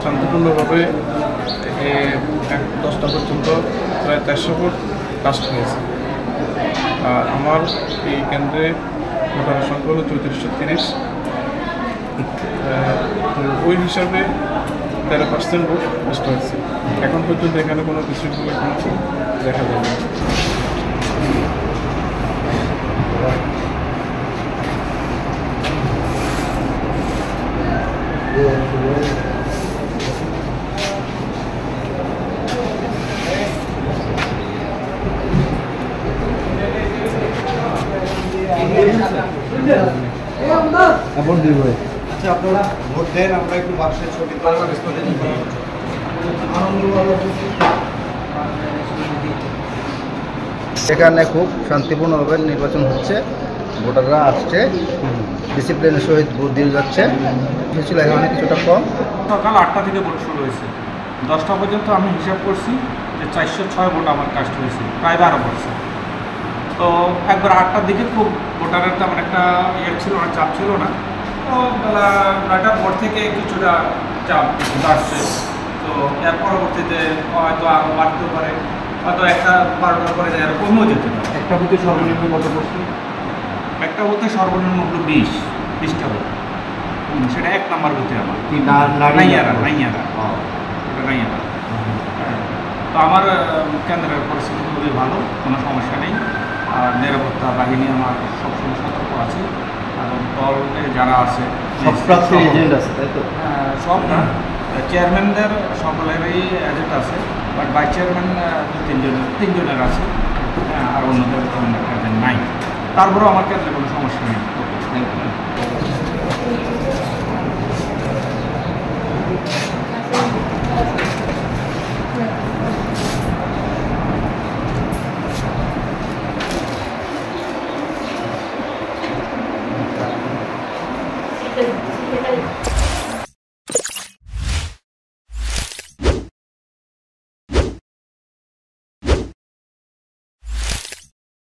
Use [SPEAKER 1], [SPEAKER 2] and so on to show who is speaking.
[SPEAKER 1] শান্তিপূর্ণভাবে 10টা পর্যন্ত প্রায় 400 ফুট কাস্ট হয়েছে। আর আমার এই কেন্দ্রে ভোটারের সংখ্যা হলো 3430। তো ওই হিসাবে 13% ভোট নষ্ট হয়েছে। এখন পর্যন্ত এখানে কোনো বিশৃঙ্খলা দেখা যাবে না।
[SPEAKER 2] আপনারা ভোট দেন, আমরা একটু বাক্সের ছবি এখানে খুব শান্তিপূর্ণভাবে নির্বাচন হচ্ছে। ভোটাররা আসছে, ডিসিপ্লিনের সহিত ভোট দিয়ে যাচ্ছে। ছিল এখানে কিছুটা কম।
[SPEAKER 3] সকাল 8টা থেকে ভোট শুরু হয়েছে। 10টা পর্যন্ত আমি হিসাব করছি যে 406 ভোট আমার কাস্ট হয়েছে, প্রায় 12%। তো একবার 8টার দিকে খুব ভোটারের তেমন একটা ছিল না, চাপ ছিল না। তো বেলা 9টার পর থেকে কিছুটা চাপ বাড়ছে। তো এর পরবর্তীতে হয়তো আরও বাড়তেও পারে, হয়তো 1টা-12টার পরে আরও কমেও যেতে পারে।
[SPEAKER 1] একটা বুথে সর্বনিম্ন কত পড়ছে?
[SPEAKER 3] একটা বুথে সর্বনিম্ন হলো 20টা ভোট। সেটা 1 নাম্বার বুথে আমার নাইয়ারা। তো আমার কেন্দ্রের পরিস্থিতি খুবই ভালো, কোনো সমস্যা নেই। আর নিরাপত্তা বাহিনী আমার সবসময় সতর্ক আছে। এবং দলে যারা আছে
[SPEAKER 2] সব প্রার্থীর এজেন্ট আছে, তাই তো?
[SPEAKER 3] সব না, চেয়ারম্যানদের সকলেরই এজেন্ট আছে, বাট ভাইস চেয়ারম্যান 3জনের আছে। আর অন্যদের তেমন একটা এজেন্ট নাই। তারপরেও আমার কেন্দ্রে কোনো সমস্যা নেই। Thank you.